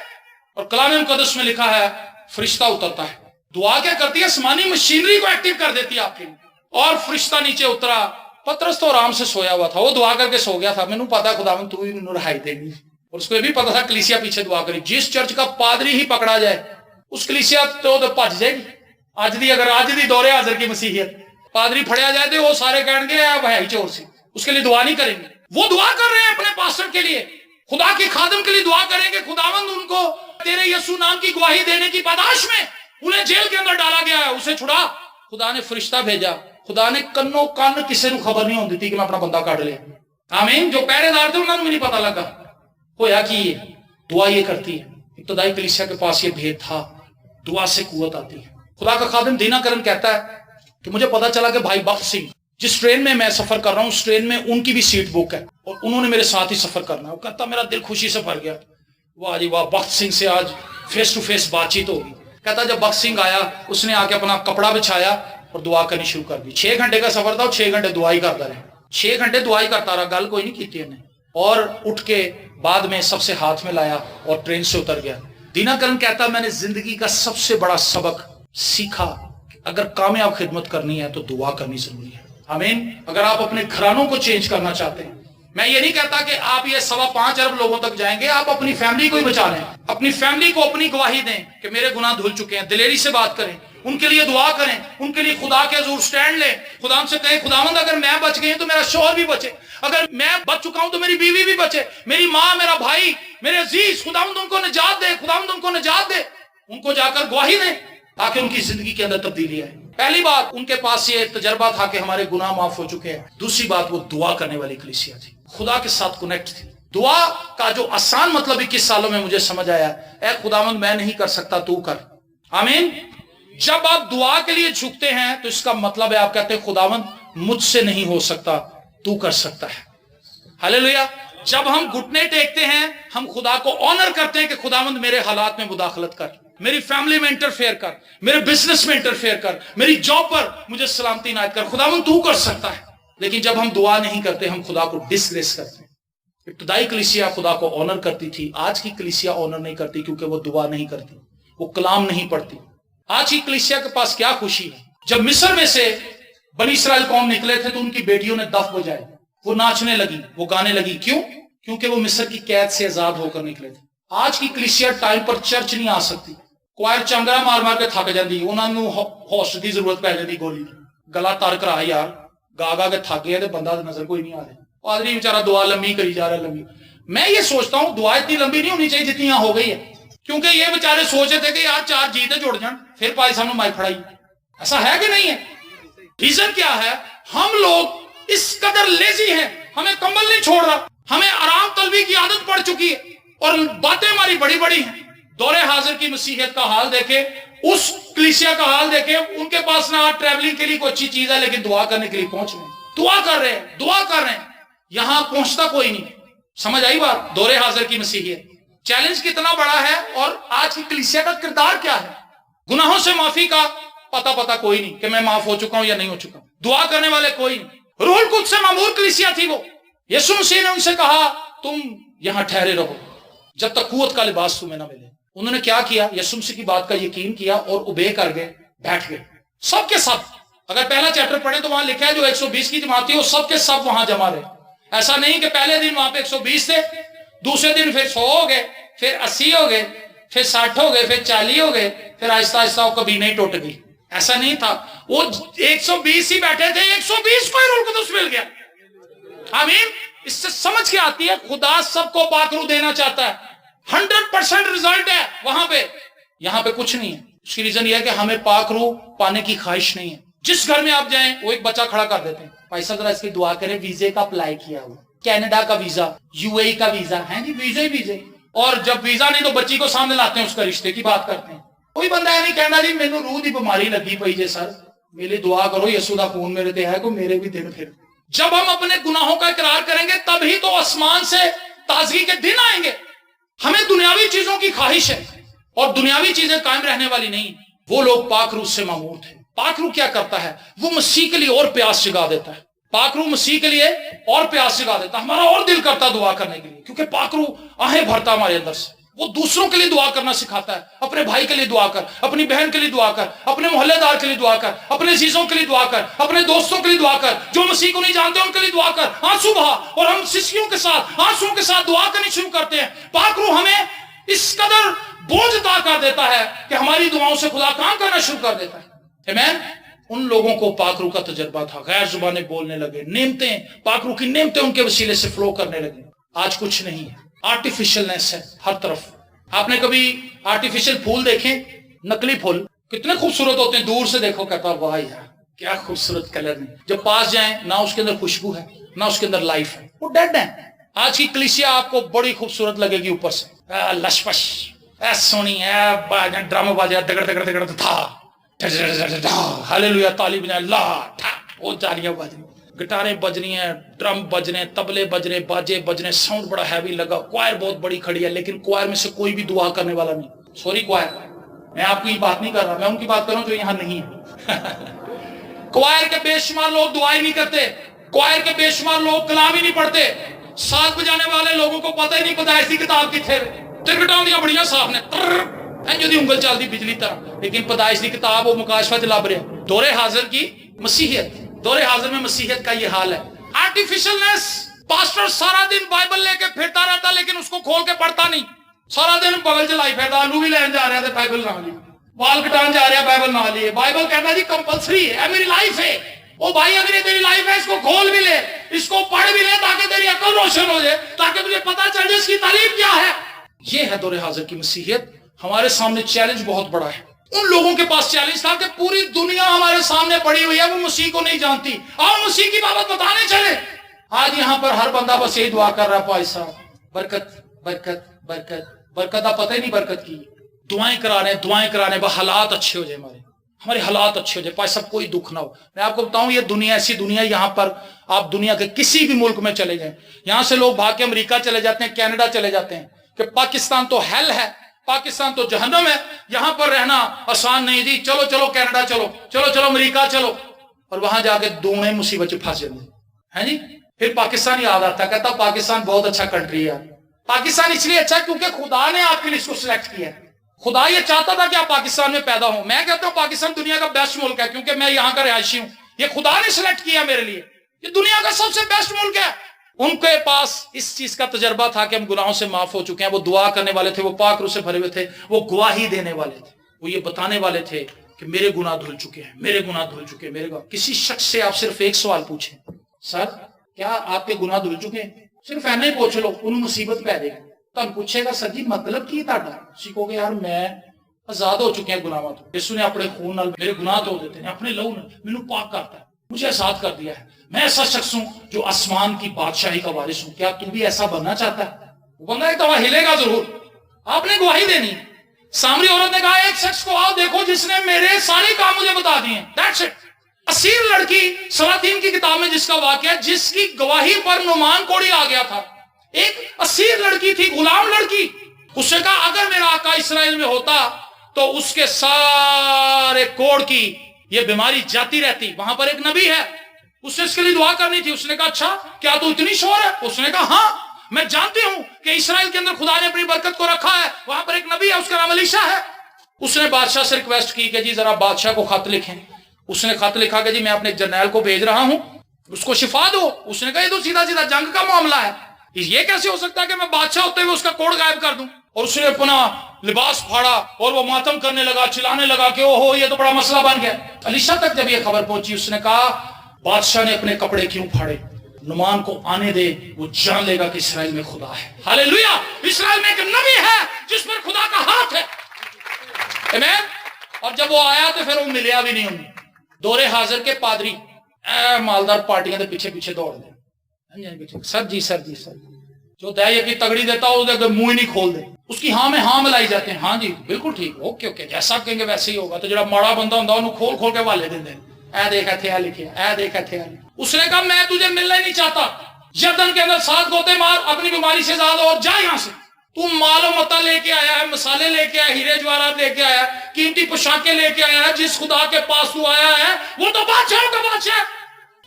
اور کلام مقدس میں لکھا ہے فرشتہ اترتا ہے. دعا کیا کرتی ہے, آسمانی مشینری کو ایکٹیو کر دیتی ہے آپ کے لیے. اور فرشتہ نیچے اترا. پطرس تو آرام سے سویا ہوا تھا, وہ دعا کر کے سو گیا تھا. مینوں پتا خداوند تو ہی مینوں رہائی دے گی. اور اس کو یہ بھی پتا تھا کلیسیا پیچھے دعا کری. جس چرچ کا پادری ہی پکڑا جائے اس کلیسیا تو بھج جائے گی. اج دی دورے حاضر کی مسیحیت, پادری پھڑیا جائے تو وہ سارے کہیں گے اب ہے ہی چور سی, اس کے لیے دعا نہیں کریں گے. وہ دعا کر رہے ہیں اپنے پاسٹر کے لیے, خدا کے خادم کے لیے دعا کریں گے خداوند ان کو تیرے یسوع نام کی گواہی دینے کی پاداش میں انہیں جیل کے اندر ڈالا گیا ہے, اسے چھڑا. خدا نے فرشتہ بھیجا. خدا نے کنو کن کسی کو خبر نہیں ہوتی تھی کہ میں اپنا بندہ کاٹ لیا. آمین. جو پہرے دار تھے انہوں نے بھی نہیں پتا لگا. ہویا کہ یہ دعا یہ کرتی ہے. ابتدائی کلیسیا کے پاس یہ بھید تھا, دعا سے قوت آتی ہے. خدا کا خادم دینا کرن کہتا ہے کہ مجھے پتا چلا کہ بھائی بخت سنگھ جس ٹرین میں میں سفر کر رہا ہوں اس ٹرین میں ان کی بھی سیٹ بک ہے اور انہوں نے میرے ساتھ ہی سفر کرنا ہے. وہ کہتا میرا دل خوشی سے بھر گیا. واہ جی واہ, بخت سنگھ سے آج فیس ٹو فیس بات چیت ہوگی. کہتا جب بخت سنگھ آیا اس نے آ کے اپنا کپڑا بچھایا اور دعا کرنی شروع کر دی. 6 گھنٹے کا سفر تھا اور 6 گھنٹے دعا ہی کرتا رہا. 6 گھنٹے دعا ہی کرتا رہا, گل کوئی نہیں کی انہیں. اور اٹھ کے بعد میں سب سے ہاتھ میں لایا اور ٹرین سے اتر گیا. دینا کرن کہتا میں نے زندگی کا سب سے بڑا سبق سیکھا کہ اگر کامیاب خدمت کرنی ہے تو دعا کرنی ضروری ہے. آمین. اگر آپ اپنے گھرانوں کو چینج کرنا چاہتے ہیں, میں یہ نہیں کہتا کہ آپ یہ 5.25 ارب لوگوں تک جائیں گے, آپ اپنی فیملی کو ہی بچا لیں. اپنی فیملی کو اپنی گواہی دیں کہ میرے گناہ دھل چکے ہیں. دلیری سے بات کریں, ان کے لیے دعا کریں, ان کے لیے خدا کے حضور سٹینڈ لیں. خدا سے کہیں خداوند اگر میں بچ گئی ہوں تو میرا شوہر بھی بچے, اگر میں بچ چکا ہوں تو میری بیوی بھی بچے, میری ماں, میرا بھائی, میرے عزیز, خداوند ان کو نجات دے, خداوند ان کو نجات دے. ان کو جا کر گواہی دیں تاکہ ان کی زندگی کے اندر تبدیلی آئے. پہلی بات ان کے پاس یہ تجربہ تھا کہ ہمارے گناہ معاف ہو چکے ہیں. دوسری بات وہ دعا کرنے والی کلیسیا تھی, خدا کے ساتھ کنیکٹ تھی. دعا کا جو آسان مطلب 21 سالوں میں مجھے سمجھ آیا, اے خداوند میں نہیں کر سکتا تو کر. آمین. جب آپ دعا کے لیے جھکتے ہیں تو اس کا مطلب ہے آپ کہتے ہیں خداوند مجھ سے نہیں ہو سکتا تو کر سکتا ہے. ہاللیلویا. جب ہم گھٹنے ٹیکتے ہیں ہم خدا کو آنر کرتے ہیں کہ خداوند میرے حالات میں مداخلت کر, میری فیملی میں انٹرفیئر کر, میرے بزنس میں انٹرفیئر کر, میری جاب پر مجھے سلامتی عنایت کر, خداوند تو کر سکتا ہے. لیکن جب ہم دعا نہیں کرتے ہم خدا کو ڈسگریس کرتے ہیں. ابتدائی کلیسیا خدا کو آنر کرتی تھی, آج کی کلیسیا آنر نہیں کرتی کیونکہ وہ دعا نہیں کرتی, وہ کلام نہیں پڑھتی. آج کی کلیسیا کے پاس کیا خوشی ہے. جب مصر میں سے بنی اسرائیل قوم نکلے تھے تو ان کی بیٹیوں نے دف بجائے, وہ ناچنے لگی, وہ گانے لگی. کیوں؟ کیونکہ وہ مصر کی قید سے آزاد ہو کر نکلے تھے. آج کی کلیسیا ٹائم پر چرچ نہیں آ سکتی, کوائر چانگرا مار مار کے تھک جاندی, انہوں نے ہوسٹ دی ضرورت پی جاتی, گولی گلا تر کرا یار, گا گا کے تھک گئے تو بندہ نظر کوئی نہیں آ رہا. پادری بیچارہ دعا لمبی کری جا رہا ہے, لمبی. میں یہ سوچتا ہوں دعا اتنی لمبی نہیں ہونی چاہیے جتنی یہاں ہو گئی ہے, کیونکہ یہ بیچارے سوچ رہے تھے کہ یار 4 جیتے جڑ جان پھر پائی صاحب نے مائک پڑھائی. ایسا ہے کہ نہیں ہے؟ ریزن کیا ہے؟ ہم لوگ اس قدر لیزی ہیں, ہمیں کمبل نہیں چھوڑ رہا, ہمیں آرام طلبی کی عادت پڑ چکی ہے اور باتیں ہماری بڑی بڑی ہیں. دور حاضر کی مسیحیت کا حال دیکھیں, اس کلیسیا کا حال دیکھیں, ان کے پاس نہ ٹریولنگ کے لیے کوئی اچھی چیز ہے لیکن دعا کرنے کے لیے پہنچ رہے ہیں, دعا کر رہے ہیں, دعا کر رہے ہیں, یہاں پہنچتا کوئی نہیں. سمجھ آئی بات؟ دور حاضر کی مسیحیت. چیلنج کتنا بڑا ہے اور آج کی کلیسیا کا کردار کیا ہے. گناہوں سے معافی کا پتا کوئی نہیں کہ میں معاف ہو چکا ہوں یا نہیں ہو چکا. دعا کرنے والے کوئی نہیں. روح القدس سے معمور کلیسیا تھی وہ. یسوع مسیح نے ان سے کہا تم یہاں ٹھہرے رہو جب تک قوت کا لباس تمہیں نہ ملے. انہوں نے کیا کیا؟ یسوع مسیح کی بات کا یقین کیا اور اوبے کر گئے, بیٹھ گئے. سب کے سب, اگر پہلا چیپٹر پڑھیں تو وہاں لکھا ہے جو 120 کی جماعت تھی وہ سب کے سب وہاں جمع رہے. ایسا نہیں کہ پہلے دن وہاں پہ 120 تھے, دوسرے دن پھر 100 ہو گئے, پھر 80 ہو گئے, پھر 60 ہو گئے, پھر 40 ہو گئے, پھر آہستہ آہستہ وہ کبھی نہیں ٹوٹ گئی. ایسا نہیں تھا. وہ 120 ہی بیٹھے تھے, 120 کو روح القدس مل گیا. آمین. اس سے سمجھ کے آتی ہے خدا سب کو پاک روح دینا چاہتا ہے. 100% رزلٹ ہے وہاں پہ, یہاں پہ کچھ نہیں ہے. اس کی ریزن یہ ہے کہ ہمیں پاک روح پانے کی خواہش نہیں ہے. جس گھر میں آپ جائیں وہ ایک بچہ کھڑا کر دیتے ہیں، بھائی صاحب ذرا اس کی دعا کریں، ویزے کا اپلائی کیا ہوا، کینیڈا کا ویزا، یو اے کا ویزا ہے جی، ویزے۔ اور جب ویزا نہیں تو بچی کو سامنے لاتے ہیں، اس کا رشتے کی بات کرتے ہیں۔ کوئی بندہ ہے نہیں کہنا جی مینوں روح دی بیماری لگی پئی جے سر، میرے دعا کرو یسوع دا خون میرے تے ہے کو میرے بھی دن پھر۔ جب ہم اپنے گناہوں کا اقرار کریں گے تبھی تو آسمان سے تازگی کے دن آئیں گے۔ ہمیں دنیاوی چیزوں کی خواہش ہے اور دنیاوی چیزیں قائم رہنے والی نہیں۔ وہ لوگ پاک روح سے معمور تھے۔ پاک روح کیا کرتا ہے؟ وہ مسیح کے لیے اور پیاس جگا دیتا ہے۔ پاک روح مسیح کے لیے اور پیاس جگا دیتا ہے، ہمارا اور دل کرتا دعا کرنے کے لیے، کیونکہ پاک روح آہیں بھرتا ہمارے اندر سے۔ وہ دوسروں کے لیے دعا کرنا سکھاتا ہے، اپنے بھائی کے لیے دعا کر، اپنی بہن کے لیے دعا کر، اپنے محلے دار کے لیے دعا کر، اپنے عزیزوں کے لیے دعا کر، اپنے دوستوں کے لیے دعا کر، جو مسیح کو نہیں جانتے ان کے لیے دعا کر، آنسو بہا۔ اور ہم سسکیوں کے ساتھ آنسوؤں کے ساتھ دعا کرنی شروع کرتے ہیں۔ پاک روح ہمیں اس قدر بوجھ عطا کر دیتا ہے کہ ہماری دعاؤں سے خدا کام کرنا شروع کر دیتا ہے۔ آمین۔ ان لوگوں کو پاک روح کا تجربہ تھا، غیر زبانیں بولنے لگے، نعمتیں، پاک روح کی نعمتیں ان کے وسیلے سے فلو کرنے لگی۔ آج کچھ نہیں ہے، آرٹیفیشلنس ہے ہر طرف۔ آپ نے کبھی آرٹیفیشل پھول دیکھیں؟ نقلی پھول کتنے خوبصورت ہوتے ہیں، دور سے دیکھو کہتا واہ یار کیا خوبصورت کلر ہے، جب پاس جائیں نہ اس کے اندر خوشبو ہے نہ اس کے اندر لائف ہے، وہ ڈیڈ ہیں۔ آج کی کلیسیا آپ کو بڑی خوبصورت لگے گی، اوپر سے لشپش سونی ہے، ڈرام بازیا دگڑ دگڑ دگڑ تھا، ہاللیلویا تالی بجائے اللہ وہ جالیاں بجنی، گٹاریں بجنی ہیں، ڈرم بجنے، تبلے بجنے، باجے بجنے، ساؤنڈ بڑا ہیوی لگا، کوائر بہت بڑی کھڑی ہے، لیکن کوائر میں سے کوئی بھی دعا کرنے والا نہیں۔ سوری کوائر، میں آپ کی بات نہیں کر رہا، میں ان کی بات کر رہا ہوں جو یہاں نہیں ہے۔ کوائر کے بے شمار لوگ دعائیں نہیں کرتے، کوائر کے بے شمار لوگ کلام ہی نہیں پڑھتے، ساز بجانے والے لوگوں کو پتہ ہی نہیں پیدائش کی کتاب کتنے ٹرکٹاں دیا بڑیاں صاف نے جو دی انگل چل دی بجلی طرح، لیکن پیدائش کی کتاب وہ مکاشفہ لب رہے۔ دور حاضر کی مسیحیت، دور حاضر میں مسیحیت کا یہ حال ہے۔ آرٹیفیشلنس، پاسٹر سارا دن بائبل لے کے پھرتا رہتا لیکن اس کو کھول کے پڑھتا نہیں، سارا دن بغل چلائی پھرتا، آلو بھی لین جا رہا تھا بائبل نہ لی، بال کٹان جا رہا بائبل نہ لیے۔ بائبل کہتا جی کمپلسری ہے، میری لائف ہے۔ او بھائی اگر یہ تیری لائف ہے اس کو کھول بھی لے، اس کو پڑھ بھی لے تاکہ تیری عقل روشن ہو جائے، تاکہ تجھے پتہ چل جائے اس کی تعلیم کیا ہے۔ یہ ہے دور حاضر کی مسیحیت۔ ہمارے سامنے چیلنج بہت بڑا ہے۔ ان لوگوں کے پاس چیلنج تھا کہ پوری دنیا ہمارے سامنے پڑی ہوئی ہے، وہ مسیح کو نہیں جانتی، آؤ مسیح کی بابت بتانے چلے۔ آج یہاں پر ہر بندہ بس یہی دعا کر رہا ہے، پائی صاحب برکت برکت برکت برکت، آپ پتہ ہی نہیں برکت کی۔ دعائیں کرا رہے ہیں، حالات اچھے ہو جائے، ہمارے حالات اچھے ہو جائے، پائی صاحب کوئی دکھ نہ ہو۔ میں آپ کو بتاؤں یہ دنیا ایسی دنیا، یہاں پر آپ دنیا کے کسی بھی ملک میں چلے جائیں، یہاں سے لوگ بھاگ کے امریکہ چلے جاتے ہیں، کینیڈا چلے جاتے ہیں کہ پاکستان تو ہیل ہے، پاکستان تو جہنم ہے، یہاں پر رہنا آسان نہیں جی، چلو چلو کینیڈا چلو، چلو چلو امریکہ چلو، اور وہاں جا کے دونوں مصیبت پھنس جاتے ہیں جی۔ پھر پاکستان یاد آتا ہے، کہتا پاکستان بہت اچھا کنٹری ہے۔ پاکستان اس لیے اچھا ہے کیونکہ خدا نے آپ کے لیے اس کو سلیکٹ کیا ہے، خدا یہ چاہتا تھا کہ آپ پاکستان میں پیدا ہوں۔ میں کہتا ہوں پاکستان دنیا کا بیسٹ ملک ہے کیونکہ میں یہاں کا رہائشی ہوں، یہ خدا نے سلیکٹ کیا میرے لیے، یہ دنیا کا سب سے بیسٹ ملک ہے۔ ان کے پاس اس چیز کا تجربہ تھا کہ ہم گناہوں سے معاف ہو چکے ہیں، وہ دعا کرنے والے تھے، وہ پاک روح سے بھرے ہوئے تھے، وہ گواہی دینے والے تھے، وہ یہ بتانے والے تھے کہ میرے گناہ دھل چکے ہیں، میرے گناہ دھل چکے ہیں، میرے گناہ۔ کسی شخص سے آپ صرف ایک سوال پوچھیں، سر کیا آپ کے گناہ دھل چکے ہیں؟ صرف اینا ہی پوچھ لو، انہوں مصیبت پہ دے گا۔ تو ہم پوچھے گا سر جی مطلب کی تھا؟ سیکھو گے یار میں آزاد ہو چکے ہیں گناہوں تو، یسوع نے اپنے خون نال میرے گناہ دھو دیتے ہیں، اپنے لہو نال مینوں پاک کرتا ہے، مجھے آزاد کر دیا ہے، میں ایسا شخص ہوں جو آسمان کی بادشاہی کا وارث ہوں۔ کیا تو بھی ایسا بننا چاہتا ہے؟ وہ بندہ ایک دفعہ ہلے گا ضرور، آپ نے گواہی دینی۔ سامری عورت نے کہا ایک شخص کو آؤ دیکھو جس نے میرے سارے کام مجھے بتا دیے، دیٹس اٹ۔ اسیر لڑکی سلاطین کی کتاب میں جس کا واقعہ ہے، جس کی گواہی پر نعمان کوڑی آ گیا تھا، ایک اسیر لڑکی تھی، غلام لڑکی، اس نے کہا اگر میرا آقا اسرائیل میں ہوتا تو اس کے سارے کوڑ کی یہ بیماری جاتی رہتی۔ وہاں پر ایک نبی ہے، اس نے اس کے لیے دعا کرنی تھی۔ اس نے کہا اچھا کیا تو اتنی شور ہے؟ اس نے کہا ہاں میں جانتی ہوں کہ اسرائیل کے اندر خدا نے اپنی برکت کو رکھا ہے، وہاں پر ایک نبی ہے اس کا نام الیشا ہے۔ اس نے بادشاہ سے ریکویسٹ کی کہ جی ذرا بادشاہ کو خط لکھیں۔ اس نے خط لکھا کہ جی میں اپنے جرنیل کو بھیج رہا ہوں، اس کو شفا دو۔ اس نے کہا یہ تو سیدھا سیدھا جنگ کا معاملہ ہے، یہ کیسے ہو سکتا ہے کہ میں بادشاہ ہوتے ہوئے اس کا کوڑ غائب کر دوں؟ اور اس نے اپنا لباس پھاڑا اور وہ ماتم کرنے لگا، چلانے لگا کہ اوہو یہ تو بڑا مسئلہ بن گیا۔ الیشا تک جب یہ خبر پہنچی اس نے کہا بادشاہ نے اپنے کپڑے کیوں پھاڑے، نعمان کو آنے دے، وہ جان لے گا کہ اسرائیل میں خدا ہے۔ ہاللیلویا، اسرائیل میں ایک نبی ہے جس پر خدا کا ہاتھ ہے۔ آمین۔ اور جب وہ آیا تو پھر وہ ملیا بھی نہیں انہیں، دورے حاضر کے پادری مالدار پارٹیاں دے پیچھے پیچھے دوڑ دیں، سر جی سر جی سر، جو دیا کی تگڑی دیتا ہو منہ ہی نہیں کھول دے، اس کی ہاں میں ہاں ملائی جاتے ہیں، ہاں جی بالکل ٹھیک، اوکے اوکے، جیسا آپ کہیں گے ویسے ہی ہوگا۔ تو جڑا ماڑا بندہ ہوتا انہوں کھول کھول کے حوالے دیں، اے دیکھ ایتھے اے لکھے، اے دیکھ ایتھے اے۔ اس نے کہا میں تجھے ملنا ہی نہیں چاہتا، یردن کے اندر 7 گوتے مار، اپنی بیماری سے زیادہ اور جا یہاں سے۔ تو مال و متا لے کے آیا ہے، مسالے لے کے آیا، ہیرے جواہرات لے کے آیا، قیمتی پوشاکیں لے کے آیا ہے، جس خدا کے پاس تو آیا ہے وہ تو بادشاہوں کا بادشاہ ہے،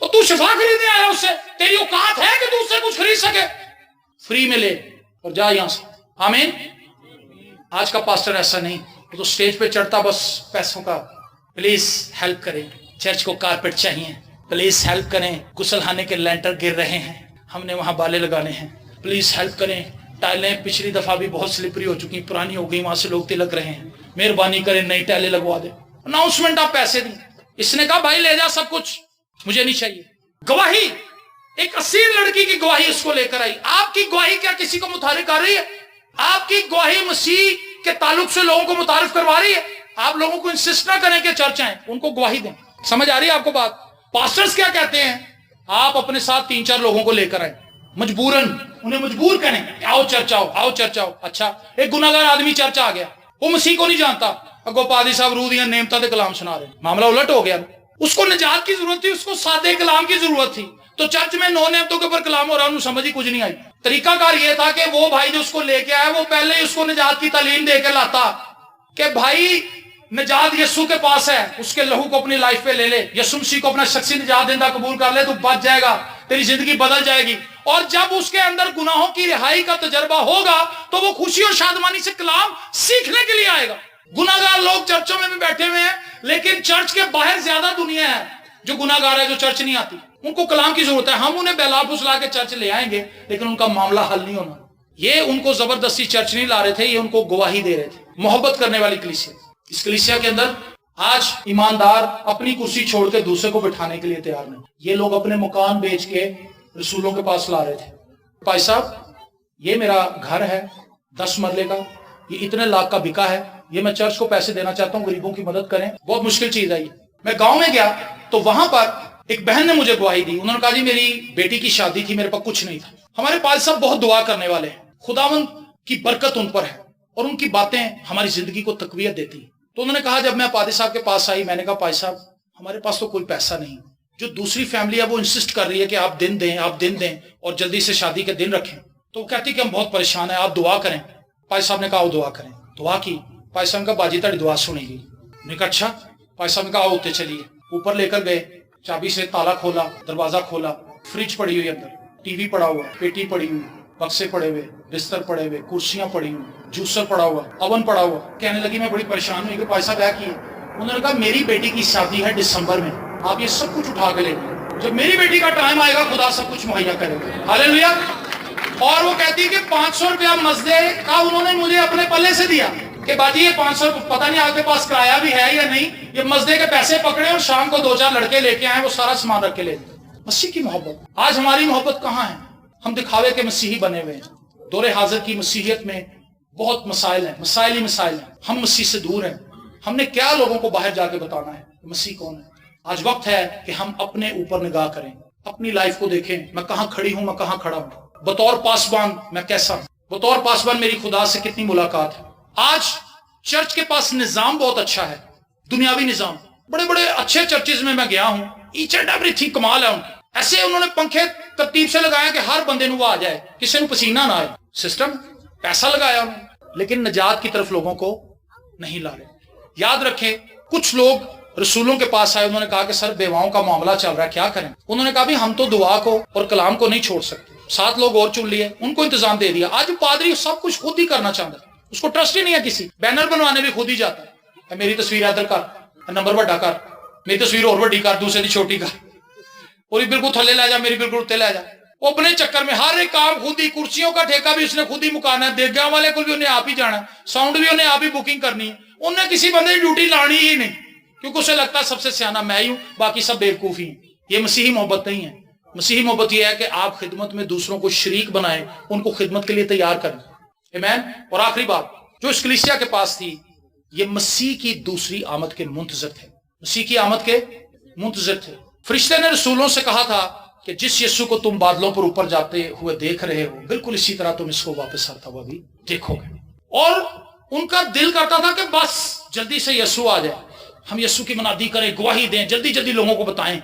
اور تو شفا خریدنے آیا اس سے، تیری اوقات ہے کہ تو اس سے کچھ خرید سکے؟ فری میں لے اور جا یہاں سے۔ آمین۔ آج کا پاسٹر ایسا نہیں، وہ تو سٹیج پہ چڑھتا بس پیسوں کا، پلیز ہیلپ کریں، چرچ کو کارپیٹ چاہیے، پلیز ہیلپ کریں، غسل خانے کے لینٹر گر رہے ہیں، ہم نے وہاں بالے لگانے ہیں، پلیز ہیلپ کریں، ٹائلیں پچھلی دفعہ بھی بہت سلپری ہو چکی، پرانی ہو گئی، وہاں سے لوگ تلک رہے ہیں، مہربانی کریں نئی ٹائلیں لگوا دیں، اناؤنسمنٹ آپ پیسے دیں۔ اس نے کہا بھائی لے جا سب کچھ، مجھے نہیں چاہیے۔ گواہی، ایک اصیل لڑکی کی گواہی اس کو لے کر آئی۔ آپ کی گواہی کیا کسی کو متحرک کر رہی ہے؟ آپ کی گواہی مسیح کے تعلق سے لوگوں کو متعارف کروا رہی ہے؟ آپ لوگوں کو انسسٹ نہ کریں کہ چرچ آئیں، ان کو گواہی دیں۔ سمجھ آ رہی ہے آپ کو بات؟ پاسٹرز کیا کہتے ہیں؟ آپ اپنے ساتھ 3-4 لوگوں کو لے کر آئیں، مجبوراً انہیں مجبور کریں کہ آؤ چرچ آؤ، آؤ چرچ آؤ۔ اچھا ایک گناہگار آدمی چرچ آ گیا، وہ مسیح کو نہیں جانتا، اگو پادری صاحب روح دیاں نعمتاں دے کلام سنا رہے ہیں، معاملہ الٹ ہو گیا۔ اس کو نجات کی ضرورت تھی، اس کو سادے کلام کی ضرورت تھی، تو چرچ میں 9 نعمتوں کے اوپر کلام ہو رہا، انہوں سمجھ ہی کچھ نہیں آئی۔ طریقہ کار یہ تھا کہ وہ بھائی جو اس کو لے کے آیا وہ پہلے ہی اس کو نجات کی تعلیم دے کے لاتا کہ بھائی نجات یسوع کے پاس ہے، اس کے لہو کو اپنی لائف پہ لے لے، یسوع مسیح کو اپنا شخصی نجات دہندہ قبول کر لے تو بچ جائے گا، تیری زندگی بدل جائے گی۔ اور جب اس کے اندر گناہوں کی رہائی کا تجربہ ہوگا تو وہ خوشی اور شادمانی سے کلام سیکھنے کے لیے آئے گا۔ گناہگار لوگ چرچوں میں بھی بیٹھے ہوئے ہیں، لیکن چرچ کے باہر زیادہ دنیا ہے جو گناہگار ہے، جو چرچ نہیں آتی، ان کو کلام کی ضرورت ہے۔ ہم انہیں بہلا پھسلا کے چرچ لے آئیں گے لیکن ان کا معاملہ حل نہیں ہونا۔ یہ ان کو زبردستی چرچ نہیں لا رہے تھے، یہ ان کو گواہی دے رہے تھے، محبت کرنے والی کلیسیا۔ اس کلیسیا کے اندر آج ایماندار اپنی کرسی چھوڑ کے دوسرے کو بٹھانے کے لیے تیار نہیں۔ یہ لوگ اپنے مکان بیچ کے رسولوں کے پاس لا رہے تھے، بھائی صاحب یہ میرا گھر ہے 10 مرلے کا، یہ اتنے لاکھ کا بکا ہے، یہ میں چرچ کو پیسے دینا چاہتا ہوں، غریبوں کی مدد کریں، بہت مشکل چیز ہے یہ۔ میں گاؤں میں گیا تو وہاں پر ایک بہن نے مجھے گواہی دی، انہوں نے کہا جی میری بیٹی کی شادی تھی، میرے پاس کچھ نہیں تھا۔ ہمارے پال صاحب بہت دعا کرنے والے ہیں، خداوند کی برکت ان پر ہے اور ان کی باتیں ہماری زندگی کو تقویت دیتی ہیں۔ تو انہوں نے کہا جب میں پادری صاحب کے پاس آئی، میں نے کہا پادری صاحب ہمارے پاس تو کوئی پیسہ نہیں، جو دوسری فیملی ہے وہ انسسٹ کر رہی ہے کہ آپ دن دیں، آپ دن دیں اور جلدی سے شادی کے دن رکھیں، تو وہ کہتی کہ ہم بہت پریشان ہیں، آپ دعا کریں۔ پادری صاحب نے کہا وہ دعا کریں، دعا کی، پادری صاحب نے کہا باجی تاری دعا سنی گئی۔ میں نے کہا اچھا، پادری صاحب نے کہا ہوتے چلیے، اوپر لے کر گئے، چابی سے تالا کھولا، دروازہ کھولا، فریج پڑی ہوئی اندر، ٹی وی پڑا ہوا، پیٹی پڑی ہوئی، بکسے پڑے ہوئے، بستر پڑے ہوئے، کرسیاں پڑی ہوئی، جوسر پڑا ہوا، اوون پڑا ہوا۔ کہنے لگی میں بڑی پریشان ہوئی کہ پادری صاحب کیا کیے؟ انہوں نے کہا میری بیٹی کی شادی ہے دسمبر میں، آپ یہ سب کچھ اٹھا کے لے لیں، جب میری بیٹی کا ٹائم آئے گا خدا سب کچھ مہیا کرے گا۔ ہاللیلویا۔ اور وہ کہتی کہ 500 روپیہ مزدے کا انہوں نے مجھے اپنے پلے سے دیا کہ باجی یہ 500 پتہ نہیں آپ کے پاس کرایہ بھی ہے یا نہیں، یہ مزدے کے پیسے پکڑے اور شام کو 2-4 لڑکے لے کے آئے، وہ سارا سامان رکھ کے لے گئے۔ مسیح کی محبت۔ آج ہماری محبت کہاں ہے؟ ہم دکھاوے کے مسیحی بنے ہوئے ہیں۔ دور حاضر کی مسیحیت میں بہت مسائل ہیں، مسائل ہی مسائل ہیں، ہم مسیح سے دور ہیں۔ ہم نے کیا لوگوں کو باہر جا کے بتانا ہے مسیح کون ہے؟ آج وقت ہے کہ ہم اپنے اوپر نگاہ کریں، اپنی لائف کو دیکھیں، میں کہاں کھڑی ہوں، میں کہاں کھڑا ہوں، بطور پاسبان میں کیسا ہوں، بطور پاسبان میری خدا سے کتنی ملاقات ہے۔ آج چرچ کے پاس نظام بہت اچھا ہے، دنیاوی نظام، بڑے بڑے اچھے چرچز میں گیا ہوں، ایچ اینڈ ایوری تھنگ کمال ہے ان کا۔ ایسے انہوں نے پنکھے ترتیب سے لگایا کہ ہر بندے نو آ جائے، کسی نو پسینہ نہ آئے، سسٹم پیسہ لگایا انہوں نے، لیکن نجات کی طرف لوگوں کو نہیں لا رہے۔ یاد رکھیں کچھ لوگ رسولوں کے پاس آئے، انہوں نے کہا کہ سر بیواؤں کا معاملہ چل رہا ہے کیا کریں؟ انہوں نے کہا بھی ہم تو دعا کو اور کلام کو نہیں چھوڑ سکتے۔ 7 لوگ اور چن لیے، ان کو انتظام دے دیا۔ آج پادری سب کچھ خود ہی کرنا چاہتا ہے، اس کو ٹرسٹ ہی نہیں ہے کسی، بینر بنوانے بھی خود ہی جاتا ہے، میری تصویر ادھر کر، نمبر بڑا کر، میری تصویر اور بڑی کر، دوسرے دی چھوٹی کر، اور بالکل تھلے لے جا، میری بالکل اتنے لے جا۔ وہ اپنے چکر میں ہر ایک کام خود ہی، کرسیوں کا ٹھیکہ بھی اس نے خود ہی مکانا ہے، دیگاں والے کو بھی انہیں آپ ہی جانا ہے، ساؤنڈ بھی انہیں آپ ہی بکنگ کرنی ہے، انہیں کسی بندے کی ڈیوٹی لانی ہی نہیں، کیونکہ اسے لگتا ہے سب سے سیانا میں ہی ہوں، باقی سب بیوقوف ہی ہیں۔ یہ مسیحی محبت نہیں ہے۔ مسیحی محبت یہ ہے کہ آپ خدمت میں دوسروں کو شریک بنائیں، ان کو خدمت کے لیے تیار کریں۔ آمین۔ اور آخری بات جو اس کلیسیا کے پاس تھی، یہ مسیح کی دوسری آمد کے منتظر تھے، مسیح کی آمد کے मुंतज़िर थे। फरिश्ते ने रसूलों से कहा था कि जिस यीशु को तुम बादलों पर ऊपर जाते हुए देख रहे हो, बिल्कुल इसी तरह तुम इसको वापस आता हुआ भी देखोगे। और उनका दिल करता था कि बस जल्दी से यीशु आ जाए, हम यीशु की मनादी करें, गवाही दें, जल्दी जल्दी लोगों को बताएं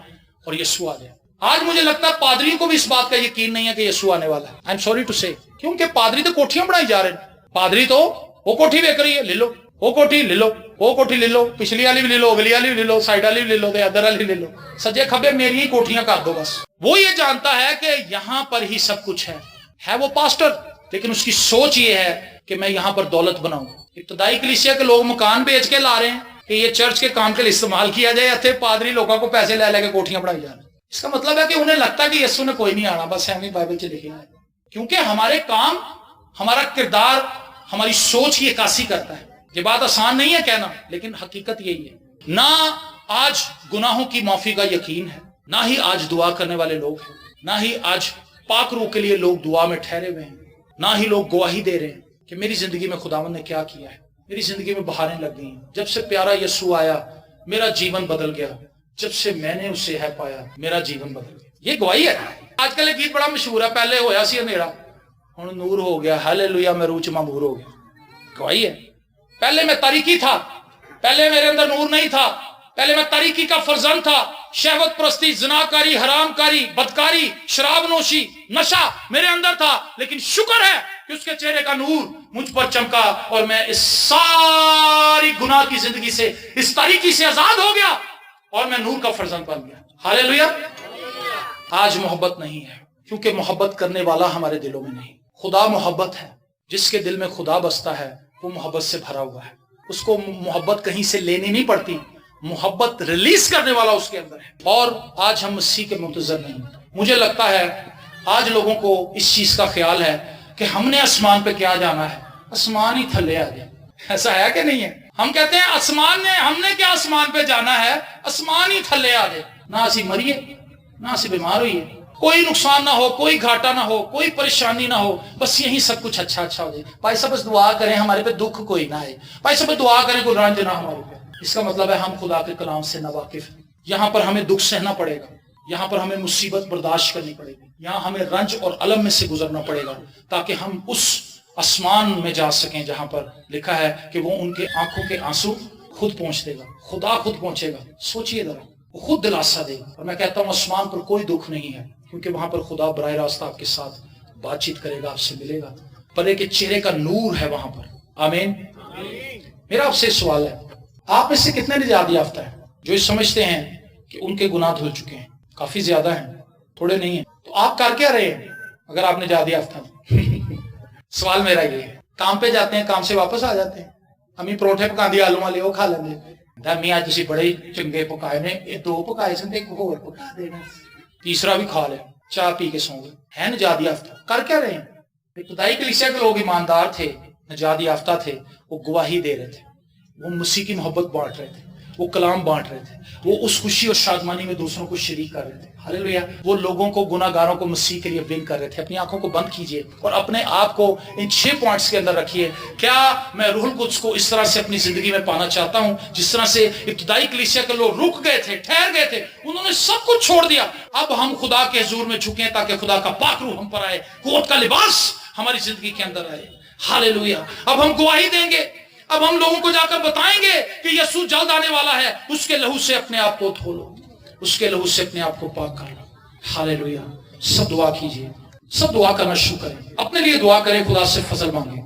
और यीशु आ जाए। आज मुझे लगता है पादरियों को भी इस बात का यकीन नहीं है कि यीशु आने वाला है। आई एम सॉरी टू से, क्योंकि पादरी तो कोठियां बनाई जा रहे हैं। पादरी तो वो कोठी बेच रही है, ले लो वो कोठी, ले लो वो कोठी, ले लो पिछली वाली भी ले लो, अगली वाली भी ले लो, साइड वाली भी ले लो, अदर वाली ले लो, सजे खबे मेरी ही कोठियां कर दो बस। वो ये जानता है कि यहां पर ही सब कुछ है वो पास्टर, लेकिन उसकी सोच ये है कि मैं यहां पर दौलत बनाऊं। इब्तदाई कलीसिया के लोग मकान बेच के ला रहे हैं कि ये चर्च के काम के लिए इस्तेमाल किया जाए, अथे पादरी लोगों को पैसे ले लेके कोठियां बढ़ाई जा रहे हैं। इसका मतलब है कि उन्हें लगता है कि यीशु ने कोई नहीं आना, बस हमें बाइबल से लिखा है। क्योंकि हमारे काम, हमारा किरदार, हमारी सोच की अक्कासी करता है। ये बात आसान नहीं है कहना, लेकिन हकीकत यही है। ना आज गुनाहों की माफी का यकीन है, ना ही आज दुआ करने वाले लोग हैं, ना ही आज पाक रूह के लिए लोग दुआ में ठहरे हुए हैं, ना ही लोग गवाही दे रहे हैं कि मेरी जिंदगी में खुदावंद ने क्या किया है, मेरी जिंदगी में बहारें लग गई। जब से प्यारा यीशु आया मेरा जीवन बदल गया, जब से मैंने उसे है पाया मेरा जीवन बदल गया। ये गवाही है। आजकल एक गीत बड़ा मशहूर है, पहले होया सी अंधेरा हुण नूर हो गया, हालेलुया मैं रूह च मामूर हो गया। गवाही है। पहले मैं तारीकी था, पहले मेरे अंदर नूर नहीं था, पहले मैं तारीकी का फर्जंद था, शहवत परस्ती, ज़िनाकारी, हरामकारी, बदकारी, शराब नोशी, नशा मेरे अंदर था। लेकिन शुक्र है कि उसके चेहरे का नूर मुझ पर चमका और मैं इस सारी गुनाह की जिंदगी से, इस तारीकी से आजाद हो गया और मैं नूर का फर्जंद बन गया। हालेलुया। आज मोहब्बत नहीं है, क्योंकि मोहब्बत करने वाला हमारे दिलों में नहीं। खुदा मोहब्बत है, जिसके दिल में खुदा बसता है वो मोहब्बत से भरा हुआ है। उसको मोहब्बत कहीं से लेनी नहीं पड़ती, मोहब्बत रिलीज करने वाला उसके अंदर है। और आज हम मसीह के मुंतज़िर नहीं। मुझे लगता है आज लोगों को इस चीज का ख्याल है कि हमने आसमान पे क्या जाना है, आसमान ही थल्ले आ जाए। ऐसा है कि नहीं है? हम कहते हैं आसमान ने, हमने क्या आसमान पे जाना है, आसमान ही थल्ले आ जाए। ना असी मरिए, ना असी बीमार होइए, कोई नुकसान ना हो, कोई घाटा ना हो, कोई परेशानी ना हो, बस यही सब कुछ अच्छा अच्छा हो जाए। भाई साहब बस दुआ करें हमारे पे दुख कोई ना आए, भाई साहब दुआ करें कोई रंज ना हमारे पे। इसका मतलब है हम खुदा के कलाम से नावाकिफ हैं। यहाँ पर हमें दुख सहना पड़ेगा, यहाँ पर हमें मुसीबत बर्दाश्त करनी पड़ेगी, यहाँ हमें रंज और अलम में से गुजरना पड़ेगा, ताकि हम उस आसमान में जा सकें जहां पर लिखा है कि वो उनके आंखों के आंसू खुद पहुंच देगा, खुदा खुद पहुंचेगा। सोचिए जरा, वो खुद दिलासा देगा। और मैं कहता हूँ आसमान पर कोई दुख नहीं है, क्योंकि वहां पर खुदा बराह रास्त आपके साथ बातचीत करेगा, आपसे मिलेगा, परे के चेहरे का नूर है वहां पर। आमीन। मेरा आपसे सवाल है, आप में से कितने निजात याफ्ता है जो ये समझते हैं कि उनके गुनाह धुल चुके हैं? काफी ज्यादा हैं, थोड़े नहीं है। तो आप कर क्या रहे हैं अगर आप निजात याफ्ता हैं? सवाल मेरा ये है। काम पे जाते हैं, काम से वापस आ जाते हैं, अम्मी परोठे पका दिए आलू वाले, वो खा लेंगे। अम्मी आज तुसी बड़े चंगे पकाए ने, ये 2 पकाए सन ते एक होर पका देना, तीसरा भी खा लिया, चाय पी के सौ गए। है निजात याफ्ता? कर क्या रहे हैं? इब्तदाई कलीसिया के लोग ईमानदार थे, निजात याफ्ता थे, वो गवाही दे रहे थे, वो मसीह की मोहब्बत बांट रहे थे, वो कलाम बांट रहे थे, वो उस खुशी और शादमानी में दूसरों को शरीक कर रहे थे। हालेलुया। वो लोगों को, गुनाहगारों को मसीह के लिए विन कर रहे थे। अपनी आंखों को बंद कीजिए और अपने आप को इन 6 पॉइंट्स के अंदर रखिए। क्या मैं रूहुल कुद्स को इस तरह से अपनी जिंदगी में पाना चाहता हूं जिस तरह से इब्तिदाई कलीसिया के लोग रुक गए थे, ठहर गए थे, उन्होंने सब कुछ छोड़ दिया। अब हम खुदा के हुजूर में झुके ताकि खुदा का पाक रूह हम पर आए, कुव्वत का लिबास हमारी जिंदगी के अंदर आए। हालेलुया। अब हम गवाही देंगे, अब हम लोगों को जाकर बताएंगे कि यीशु जल्द आने वाला है, उसके लहू से अपने आप को धो लो, उसके लहू से अपने आप को पाक कर लो। हालेलुया। सब दुआ कीजिए, सब दुआ करना शुरू करें, अपने लिए दुआ करें, खुदा से फजल मांगे।